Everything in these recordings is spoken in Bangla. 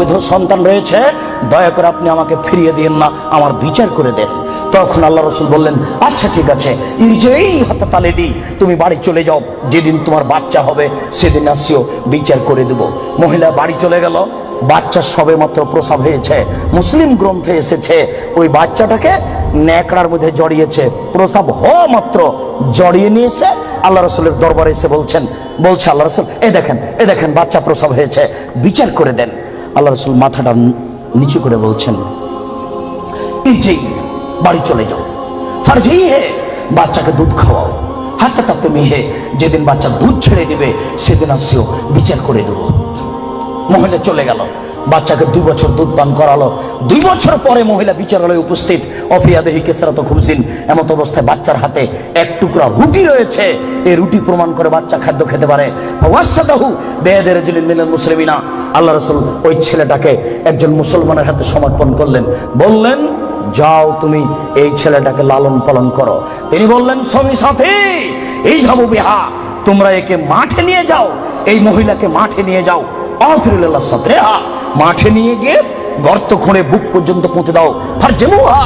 অবৈধ সন্তান রয়েছে, দয়া করে আপনি আমাকে ফিরিয়ে দিন না, আমার বিচার করে দেন। তখন আল্লাহ রসুল বললেন, আচ্ছা ঠিক আছে, ইরজিই হাত্তা তালিদি, তুমি বাড়ি চলে যাও, যেদিন তোমার বাচ্চা হবে সেদিন আসিও, বিচার করে দেব। মহিলা বাড়ি চলে গেল। বাচ্চা সবে মাত্র প্রসব হয়েছে। মুসলিম গ্রন্থে এসেছে ওই বাচ্চাটাকে ন্যাকড়ার মধ্যে জড়িয়েছে, প্রসব হওয়া মাত্র জড়িয়ে নিয়েছে। আল্লাহ রসুলের দরবারে এসে বলছে আল্লাহ রসুল, এ দেখেন বাচ্চা প্রসব হয়েছে, বিচার করে দেন। আল্লাহ রসুল মাথাটা নিচু করে বলছেন, ইরজি, বাড়ি চলে যাও, ফারজি হে, বাচ্চাকে দুধ খাওয়াও, হাতে তাতে মিহে, যেদিন বাচ্চা দুধ ছেড়ে দিবে সেদিন আসিও, বিচার করে দেবো। মহিলা চলে গেল, বাচ্চাকে 2 বছর দুধ পান করালো। 2 বছর পরে মহিলা বিচারালয়ে উপস্থিত। অফিয়াদেহি কেসরাত খুবজিন, এমত অবস্থায় বাচ্চার হাতে এক টুকরা রুটি রয়েছে। এই রুটি প্রমাণ করে বাচ্চা খাদ্য খেতে পারে। ওয়াসাদাহু বেয়াদের রাজুলিন মিনাল মুসলিমিনা, আল্লাহ রাসূল ওই ছেলেটাকে একজন মুসলমানের হাতে সমর্পণ করলেন। বললেন, যাও তুমি এই ছেলেটাকে লালন পালন করো। তিনি বললেন, সঙ্গী সাথী, এই যাবো বিহা, তোমরা একে মাঠে নিয়ে যাও, এই মহিলাকে মাঠে নিয়ে যাও। আফিরুল্লাহ সাথে মাঠে নিয়ে গিয়ে গর্ত খুঁড়ে বুক পর্যন্ত পুঁতে দাও। ফারজেমুহা,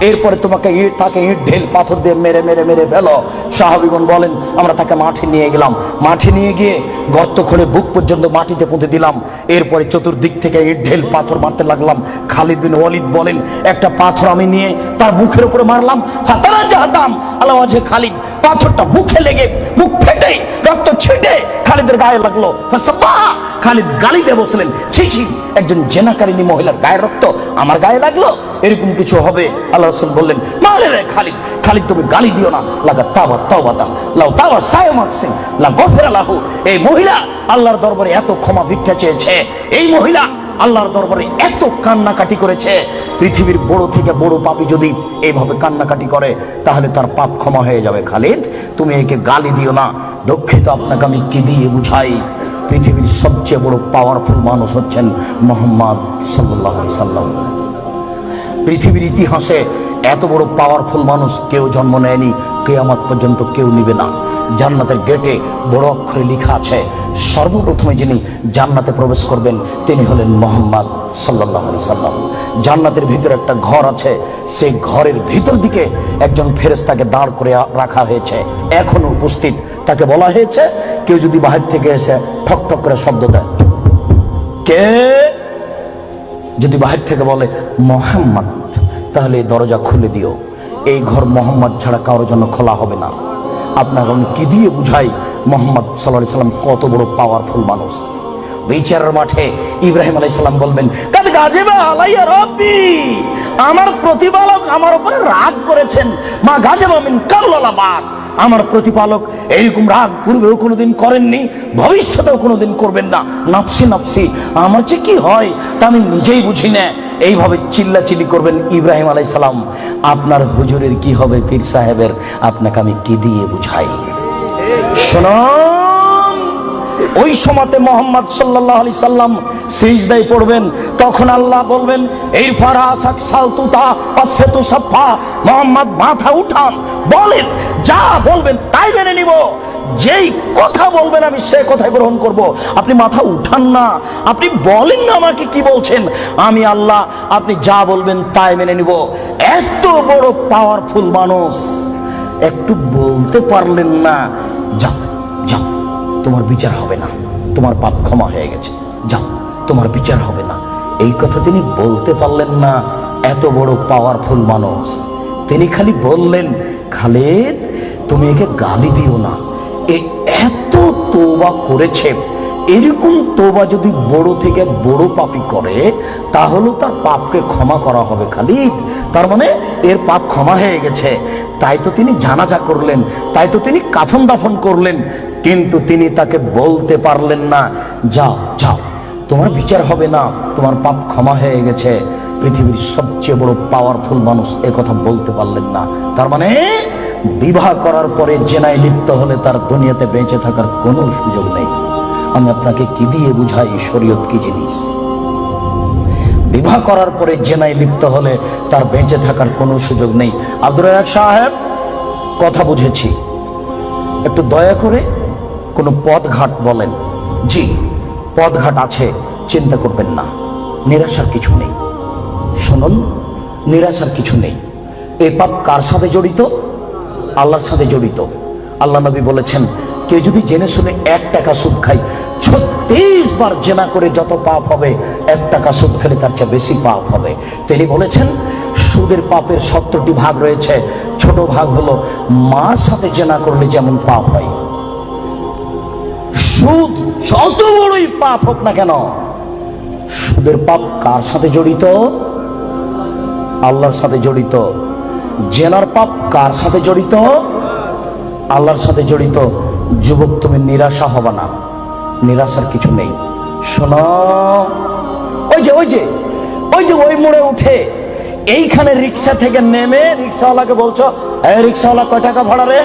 এরপরে তোমাকে তাকে ইট ঢেল পাথর দিয়ে মেরে মেরে মেরে ফেলো। সাহাবীগণ বলেন, আমরা তাকে মাঠে নিয়ে গেলাম, মাঠে নিয়ে গিয়ে গর্ত খুঁড়ে বুক পর্যন্ত মাটিতে পুঁতে দিলাম। এরপরে চতুর্দিক থেকে ইট ঢেল পাথর মারতে লাগলাম। খালিদ বিন ওয়ালিদ বলেন, একটা পাথর আমি নিয়ে তার মুখের উপরে মারলাম। ফাতারা জাহাদাম আলা ওয়াজহি খালিদ, পাথরটা মুখে লেগে মুখ ফেটে রক্ত ছিটে খালিদের গায়ে লাগলো। ফাসাব্বাহা, খালিদ গালি দিয়ে বসলেন, ছি ছি, একজন জেনাকারিনী মহিলার গায়ে রক্ত আমার গায়ে লাগলো, এরকম কিছু হবে? আল্লাহ রাসূল বললেন, মারে রে খালিদ, খালিদ তুমি গালি দিও না, লাগা তাওবা তাওবাতা লাউ তাওয়া সায়মাকসিন লা গফিরা লাহু। এই মহিলা আল্লাহর দরবারে এত ক্ষমা ভিক্ষা চেয়েছে, এই মহিলা আল্লাহর দরবারে এত কান্নাকাটি করেছে। পৃথিবীর বড় থেকে বড় পাপী যদি এইভাবে কান্নাকাটি করে তাহলে তার পাপ ক্ষমা হয়ে যাবে। খালিদ তুমি একে গালি দিও না। দুঃখিত, আপনাকে আমি কি দিয়ে বুঝাই? পৃথিবীর সবচেয়ে বড় পাওয়ারফুল মানুষ হচ্ছেন মুহাম্মদ সাল্লাল্লাহু আলাইহি সাল্লাম। পৃথিবীর ইতিহাসে এত বড় পাওয়ারফুল মানুষ কেউ জন্ম নেয়নি, কিয়ামত পর্যন্ত কেউ নিবে না। জান্নাতের গেটে বড় অক্ষরে লেখা আছে, সর্বপ্রথমে যিনি জান্নাতে প্রবেশ করবেন তিনি হলেন মুহাম্মদ সাল্লাল্লাহু আলাইহি সাল্লাম। জান্নাতের ভিতরে একটা ঘর আছে, সেই ঘরের ভিতর দিকে একজন ফেরেশতাকে দাঁড় করে রাখা হয়েছে, এখনো উপস্থিত। তাকে বলা হয়েছে, কেউ যদি বাহির থেকে এসে ঠক ঠক করে শব্দ দেয়, কে যদি বাহির থেকে বলে মুহাম্মদ, তাহলে এই দরজা খুলে দিও। এই ঘর মুহাম্মদ ছাড়া কারোর জন্য খোলা হবে না। আপনার আমি কি দিয়ে বুঝাই মুহাম্মদ সাল্লাল্লাহু আলাইহি সাল্লাম কত বড় পাওয়ারফুল মানুষ? বিচারের মাঠে ইব্রাহিম আলাইহিস সালাম বলবেন, কাদ গাজিবা আলাইয়া রাব্বি, আমার প্রতিপালক আমার উপরে রাগ করেছেন। মা গাজিবা মিন কাবলা বাদ, আমার প্রতিপালক এরকম রাগ পূর্বেও কোনোদিন করেননি, ভবিষ্যতেও কোনোদিন করবেন না। নাফসি নাফসি, আমার যে কি হয় তা আমি নিজেই বুঝি না। এইভাবে চিল্লাচিল্লি করবেন ইব্রাহিম আলাইহিস সালাম। আপনার হুজুরের কি হবে, পীর সাহেবের, আপনাকে আমি কি দিয়ে বুঝাই? শুনুন, ওই সময়তে মুহাম্মদ সাল্লাল্লাহু আলাইহি সাল্লাম সিজদায় পড়বেন, তখন আল্লাহ বলবেন, এই ফারাসাক সালতুতা আসফাতু সাফা, মুহাম্মদ মাথা উঠান, বলেন, যা বলবেন তাই মেনে নিব, যেই কথা বলবেন আমি সে কথা গ্রহণ করব। আপনি মাথা উঠান না, আপনি বলেন না আমাকে কি বলছেন, আমি আল্লাহ, আপনি যা বলবেন তাই মেনে নিব। এত বড় পাওয়ারফুল মানুষ, একটু বলতে পারলেন না, যাও যাও, তোমার বিচার হবে না, তোমার পাপ ক্ষমা হয়ে গেছে, যাও, তোমার বিচার হবে না, এই কথা তিনি বলতে পারলেন না। এত বড় পাওয়ারফুল মানুষ, তিনি খালি বললেন, খালিদ তুমি একে গালি দিও না, এত তওবা করেছে। এরকম তওবা যদি বড় থেকে বড় পাপী করে তাহলে তার পাপকে ক্ষমা করা হবে খালিদ, তার মানে এর পাপ ক্ষমা হয়ে গেছে। তাই তো তিনি জানাজা করলেন, তাই তো তিনি কাফন দাফন করলেন, কিন্তু তিনি তাকে বলতে পারলেন না, যাও যাও, তোমার বিচার হবে না, তোমার পাপ ক্ষমা হয়ে গেছে। পৃথিবীর সবচেয়ে বড় পাওয়ারফুল মানুষ এ কথা বলতে পারলেন না। তার মানে বিবাহ করার পরে জেনায় লিপ্ত হলে তার দুনিয়াতে বেঁচে থাকার কোনো সুযোগ নেই। আমি আপনাকে কি দিয়ে বুঝাই শরীয়ত কি জিনিস? বিবাহ করার পরে জেনায় লিপ্ত হলে তার বেঁচে থাকার কোনো সুযোগ নেই। আব্দুর রাজ্জাক সাহেব, কথা বুঝেছি, একটু দয়া করে কোনো পথঘাট বলেন। জি, পথঘাট আছে, চিন্তা করবেন না। নিরাশার কিছু নেই। শুনুন, নিরাশার কিছু নেই। এই পাপ কার সাথে জড়িত? আল্লাহর সাথে জড়িত। আল্লাহ নবী বলেছেন, কেউ যদি জেনে শুনে 1 টাকা সুদ খায়, 36 বার জেনা করে যত পাপ হবে, 1 টাকা সুদ খেলে তার চেয়ে বেশি পাপ হবে। তিনি বলেছেন, সুদের পাপের 70টি ভাগ রয়েছে। ছোট ভাগ হলো মার সাথে জেনা করলে যেমন পাপ হয়। সুদ যত বড়ই পাপ হোক না কেন, সুদের পাপ কার সাথে জড়িত? আল্লাহর সাথে জড়িত। জেনার পাপ কার সাথে জড়িত? আল্লাহর সাথে জড়িত। যুবক, তুমি নিরাশা হবে না, নিরাশার কিছু নেই। শোনো, ওই মোড়ে উঠে এইখানে রিক্সা থেকে নেমে রিক্সাওয়ালাকে বলছো, এই রিক্সাওয়ালা কয় টাকা ভাড়া রে?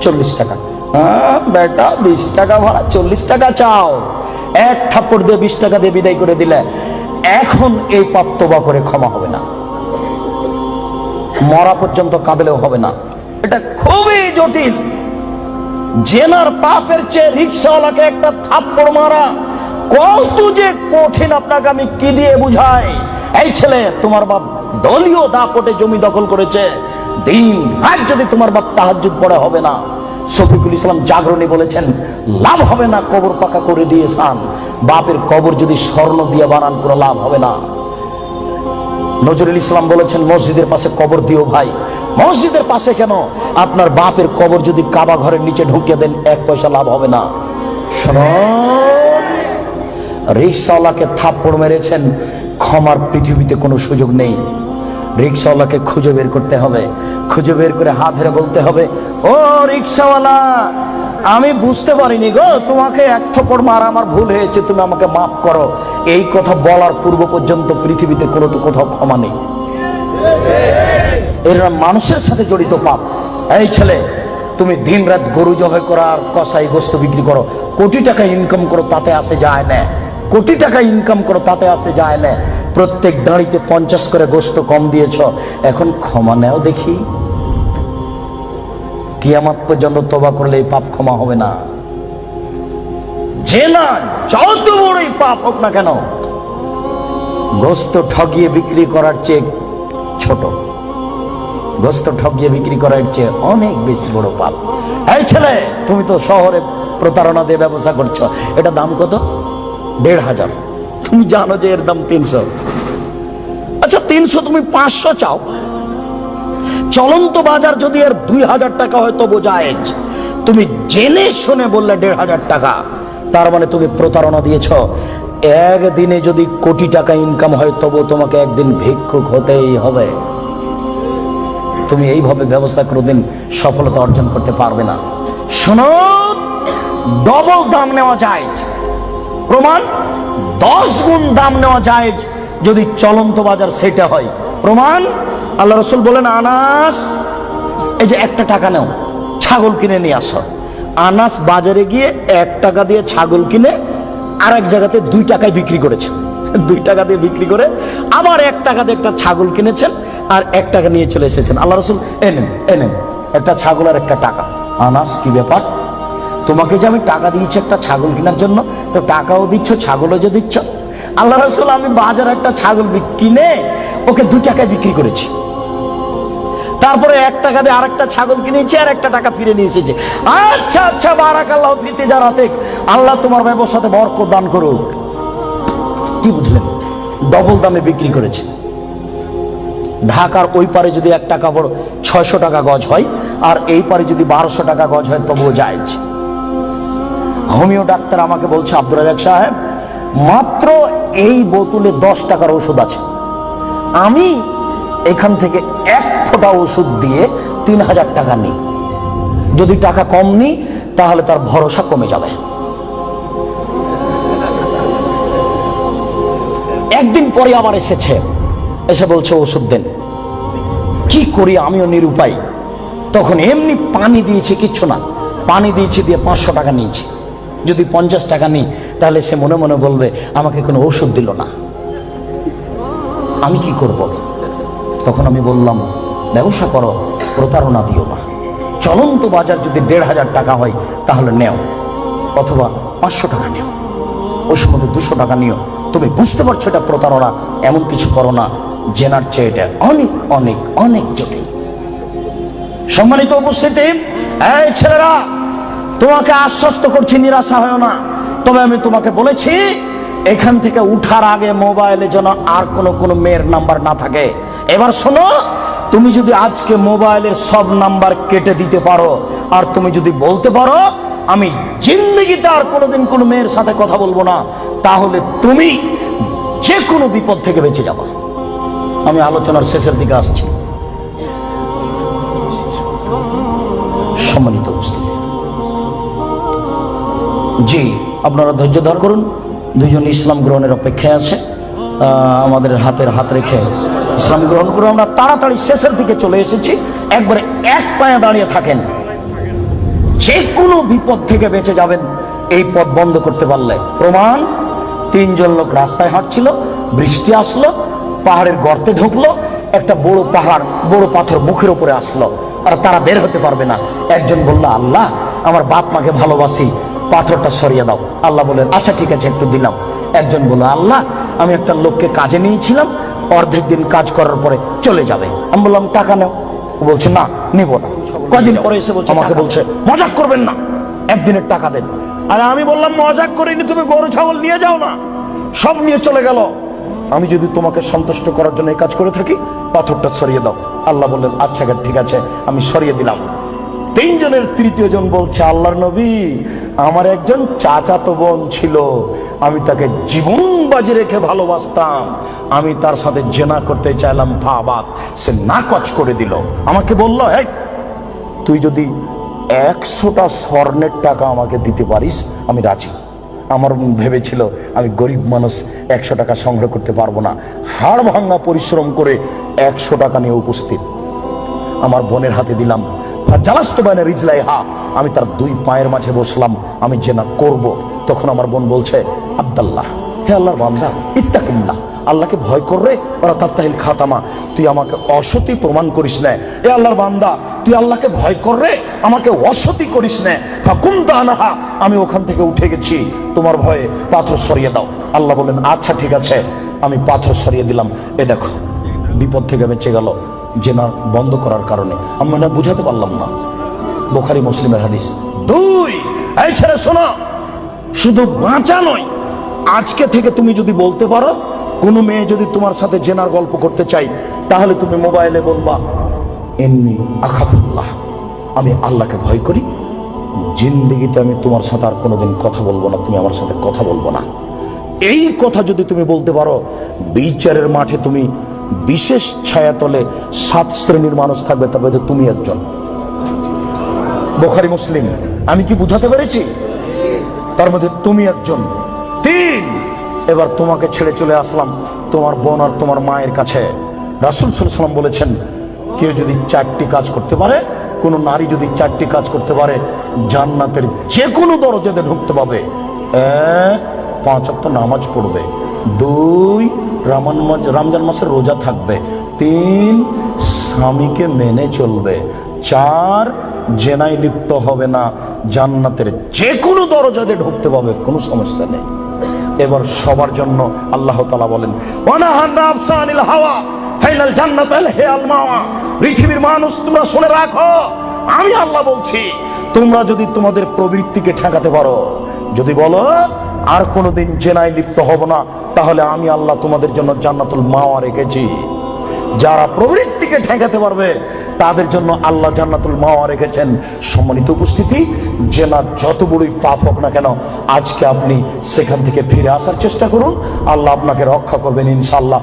40 টাকা। হ্যাঁ বেটা, 20 টাকা ভাড়া, 40 টাকা চাও। 1 থাপ্পড় দিয়ে 20 টাকা দিয়ে বিদায় করে দিলে। এখন এই পাপ তওবা করে ক্ষমা হবে না, মরা পর্যন্ত কাঁদলেও হবে না। এটা খুবই জটিল। জেনার পাপের চেয়ে রিক্সাওয়ালাকে একটা থাপ্পড় মারা কত যে কঠিন, আপনাকে আমি কি দিয়ে বুঝাই? এই ছেলে, তোমার বাপ দলীয় দাপটে জমি দখল করেছে, দিন রাত যদি তোমার বাপ তাহাজ্জুদ পড়ে হবে না। শফিকুল ইসলাম জাগরণী বলেছেন, লাভ হবে না কবর পাকা করে দিয়ে সান, বাপের কবর যদি স্বর্ণ দিয়ে বানান কোনো লাভ হবে না। নজরুল ইসলাম বলেছেন, মসজিদের পাশে কবর দিও ভাই। মসজিদের পাশে কেন, আপনার বাপের কবর যদি কাবা ঘরের নিচে ঢুকিয়ে দেন 1 পয়সা লাভ হবে না। শোনো, রিক্সাওয়ালাকে থাপ্পড় মেরেছেন, ক্ষমার পৃথিবীতে কোনো সুযোগ নেই। রিক্সাওয়ালাকে খুঁজে বের করতে হবে, খুঁজে বের করে হাত ধরে বলতে হবে, ও রিক্সাওয়ালা, আমি বুঝতে পারিনি গো, তোমাকে 1 থাপ্পড় মারা আমার ভুল হয়েছে, তুমি আমাকে মাফ করো। এই কথা বলার পূর্ব পর্যন্ত পৃথিবীতে কোথাও ক্ষমা নেই। এরা মানুষের সাথে জড়িত পাপ। এই ছেলে, তুমি দিন রাত গরু জবাই করো আর কসাই গোস্ত বিক্রি করো, কোটি টাকা ইনকাম করো, তাতে আসে যায় না। কোটি টাকা ইনকাম করো, তাতে আসে যায় না। প্রত্যেক দাঁড়িতে 50 করে গোস্ত কম দিয়েছ, এখন ক্ষমা নেও দেখি। কিয়ামত পর্যন্ত তওবা করলে এই পাপ ক্ষমা হবে না। জেনা যত বড়ই পাপ হোক না কেন, গোস্ত ঠগিয়ে বিক্রি করার চেয়ে ছোট, গোস্ত ঠগিয়ে বিক্রি করার চেয়ে অনেক বেশি বড় পাপ। এই ছেলে, তুমি তো শহরে প্রতারণা দিয়ে ব্যবসা করছো, এটা দাম কত? 1500। তুমি জানো যে এর দাম 300। আচ্ছা 300, তুমি 500 চাও। চলন্ত বাজার যদি এর 2000 টাকা হয় তবু জায়েজ। তুমি জেনে শুনে বললে 1500 টাকা, তার মানে তুমি প্রতারণা দিয়েছ। একদিনে যদি কোটি টাকা ইনকাম হয় তবু তোমাকে একদিন ভিক্ষুক হতেই হবে। তুমি এইভাবে ব্যবসা কোনোদিন সফলতা অর্জন করতে পারবে না। শোনো, ডবল দাম নেওয়া যায়, প্রমাণ 10 গুণ দাম নেওয়া যায় যদি চলন্ত বাজার সেটা হয়। প্রমাণ, আল্লাহ রাসূল বলেন, আনাস, এই যে 1 টাকা নাও, ছাগল কিনে নিয়ে আসো। আনাস বাজারে গিয়ে 1 টাকা দিয়ে ছাগল কিনে আরেক জায়গাতে 2 টাকায় বিক্রি করেছেন। 2 টাকা দিয়ে বিক্রি করে আবার 1 টাকা দিয়ে একটা ছাগল কিনেছেন আর 1 টাকা নিয়ে চলে এসেছেন। আল্লাহ রাসূল, এনেন একটা ছাগল আর 1 টাকা। আনাস, কি ব্যাপার? তোমাকে যে আমি টাকা দিয়েছি একটা ছাগল কেনার জন্য, তো টাকাও দিচ্ছ, ছাগলও যে দিচ্ছ। আল্লাহ রাসূল, আমি বাজারে একটা ছাগল কিনে ওকে 2 টাকায় বিক্রি করেছি, তারপরে 1 টাকা দিয়ে আরেকটা ছাগল কিনেছি আর 1 টাকা ফিরে নিয়ে এসেছি। আচ্ছা আচ্ছা, বারাকাল্লাহু ফি তিজারাতিক, আল্লাহ তোমার ব্যবসাতে বরকত দান করুক। কি বুঝলেন? ডবল দামে বিক্রি করেছে। ঢাকার ওই পারে যদি 1 টাকা বড় 600 টাকা গজ হয়, আর এই পারে যদি 1200 টাকা গজ হয় তবুও জায়েজ। হোমিও ডাক্তার আমাকে বলছে, আব্দুর রাজাক সাহেব, মাত্র এই বোতলে 10 টাকার ওষুধ আছে, আমি এখান থেকে 1 ফোঁটা ওষুধ দিয়ে 3000 টাকা নিই। যদি টাকা কম নিই তাহলে তার ভরসা কমে যাবে। একদিন পরে আবার এসেছে, এসে বলছে ওষুধ দেন। কি করি, আমিও নিরুপায়। তখন এমনি পানি দিয়েছি, কিচ্ছু না, পানি দিয়েছি, দিয়ে 500 টাকা নিয়েছি। যদি 50 টাকা নিই তাহলে সে মনে মনে বলবে আমাকে কোনো ওষুধ দিল না, আমি কি করব? তখন আমি বললাম, ব্যবসা করো, প্রতারণা দিও না। চলন্ত বাজার যদি 1500 টাকা হয় তাহলে নেও, অথবা 500 টাকা নিও, ওই সময় 200 টাকা নিও, তুমি বুঝতে পারছো এটা প্রতারণা, এমন কিছু করো না। জেনার চেয়ে এটা অনেক অনেক অনেক জটিল। সম্মানিত উপস্থিতি, এই ছেলেরা, তোমাকে আশ্বস্ত করছি, নিরাশা হয় না। তবে আমি তোমাকে বলেছি, এখান থেকে উঠার আগে মোবাইলে যেন আর কোনো মেয়ের নাম্বার না থাকে। এবার শোনো, তুমি যদি আজকে মোবাইলের সব নাম্বার কেটে দিতে পারো, আর তুমি যদি বলতে পারো আমি জিন্দেগিতে আর কোনোদিন কোনো মেয়ের সাথে কথা বলবো না, তাহলে তুমি যে কোনো বিপদ থেকে বেঁচে যাবা। আমি আলোচনার শেষের দিকে আসছি। সম্মানিত উপস্থিতি, জি, আপনারা ধৈর্য ধর করুন। দুইজন ইসলাম গ্রহণের অপেক্ষায় আছে, আমাদের হাতের হাত রেখে ইসলাম গ্রহণ করে আমরা তাড়াতাড়ি শেষের দিকে চলে এসেছি। একবারে এক পায়ে দাঁড়িয়ে থাকেন, যে কোনো বিপদ থেকে বেঁচে যাবেন এই পথ বন্ধ করতে পারলে। প্রমাণ, তিনজন লোক রাস্তায় হাঁটছিল, বৃষ্টি আসলো, পাহাড়ের গর্তে ঢুকলো, একটা বড় পাহাড়, বড় পাথর মুখের উপরে আসলো, আর তারা বের হতে পারবে না। একজন বলল, আল্লাহ, আমার বাপ মাকে ভালোবাসি, পাথরটা সরিয়ে দাও। আল্লাহ বললেন, আচ্ছা ঠিক আছে, একটু দিলাম। একজন বলল, আল্লাহ, আমি একটা লোককে কাজে নিয়েছিলাম, অর্ধেক দিন কাজ করার পরে চলে যাবে। আমি বললাম, টাকা নেও। বলছে, না, নিব না। কদিন পরে এসে বলছে, আমাকে বলছে, মজাক করবেন না, একদিনের টাকা দেন। আর আমি বললাম, মজাক করিনি, তুমি গরু ছাগল নিয়ে যাও না। সব নিয়ে চলে গেল। আমি যদি তোমাকে সন্তুষ্ট করার জন্য এই কাজ করে থাকি, পাথরটা সরিয়ে দাও। আল্লাহ বললেন, আচ্ছা ঠিক আছে, আমি সরিয়ে দিলাম। তিনজনের তৃতীয় জন বলছে, আল্লাহর নবী, আমার একজন চাচাতো বোন ছিল, আমি তাকে জীবন বাজি রেখে ভালোবাসতাম, আমি তার সাথে জেনা করতে চাইলাম, ফাবাত, সে নাকচ করে দিল। আমাকে বলল, এই তুই যদি 100টা স্বর্ণের টাকা আমাকে দিতে পারিস, আমি রাজি। আমার ভেবেছিল আমি গরিব মানুষ, 100 টাকা সংগ্রহ করতে পারবো না। হাড় ভাঙা পরিশ্রম করে 100 টাকা নিয়ে উপস্থিত আমার বোনের হাতে দিলাম। আমি তার দুই পায়ের মাঝে বসলাম, আমি জেনা করব। তখন আমার বোন বলছে, আব্দাল্লাহ, হে আল্লাহর বান্দা, ইত্তাকিল্লাহ, আল্লাহকে ভয় কররে, ওরা তাত্তাহিল খাতামা, তুই আমাকে অসতী প্রমাণ করিস না। এ আল্লাহর বান্দা, তুই আল্লাহকে ভয় কররে, আমাকে অসতী করিস না। ফাকুমতা আনহা, আমি ওখান থেকে উঠে গেছি, তোমার ভয়ে পাথর সরিয়ে দাও। আল্লাহ বললেন, আচ্ছা ঠিক আছে, আমি পাথর সরিয়ে দিলাম। এ দেখো, বিপদ থেকে বেঁচে গেল জেনা বন্ধ করার কারণে। আমি না বুঝাতে পারলাম না। বুখারী মুসলিমের হাদিস। দুই, এই ছেলে শোনো, শুধু বাঁচা নয়, আজকে থেকে তুমি যদি বলতে পারো, কোনো মেয়ে যদি তোমার সাথে জেনার গল্প করতে চাই, তাহলে তুমি মোবাইলে বলবা, ইন্নী আখাফুল্লাহ, আমি আল্লাহকে ভয় করি, জিন্দেগিতে আমি তোমার সাথে আর কোনোদিন কথা বলবো না, তুমি আমার সাথে কথা বলবো না। এই কথা যদি তুমি বলতে পারো, বিচারের মাঠে তুমি বিশেষ ছায়াতলে 7 শ্রেণীর মানুষ থাকবে, তার মধ্যে তুমি একজন। বুখারী মুসলিম। আমি কি বুঝাতে পেরেছি? তার মধ্যে তুমি একজন। 3, এবার তোমাকে ছেড়ে চলে আসলাম তোমার বোন আর তোমার মায়ের কাছে। রাসূল সাল্লাল্লাহু আলাইহি ওয়াসাল্লাম বলেছেন, কেউ যদি 4টি কাজ করতে পারে, কোন নারী যদি 4টি কাজ করতে পারে, জান্নাতের যে কোনো দরজাতে ঢুকতে পাবে। 1, 5 ওয়াক্ত নামাজ পড়বে। 2, রমজান মাসের রোজা থাকবে। 3, স্বামীকে মেনে চলবে। 4, জেনায় লিপ্ত হবে না, জান্নাতের যে কোনো দরজাতে ঢুকতে পাবে, কোনো সমস্যা নেই। এবার সবার জন্য আল্লাহ তাআলা বলেন, ওয়ানাহান নাফসানিল হাওয়া ফাইনাল জান্নাতাল হিয়াল মাওয়া। পৃথিবীর মানুষ, তোমরা শুনে রাখো, আমি আল্লাহ বলছি, তোমরা যদি তোমাদের প্রবৃত্তিকে ঠেকাতে পারো, যদি বলো আর কোনোদিন জেনায় লিপ্ত হব না, তাহলে আমি আল্লাহ তোমাদের জন্য জান্নাতুল মাওয়া রেখেছি। যারা প্রবৃত্তিকে ঠেকাতে পারবে, তাদের জন্য আল্লাহ জান্নাতুল মাওয়া রেখেছেন। সম্মানিত উপস্থিতি, জেনা যত বড়ই পাপ হোক না কেন, আজকে আপনি সেখান থেকে ফিরে আসার চেষ্টা করুন, আল্লাহ আপনাকে রক্ষা করবেন ইনশাআল্লাহ।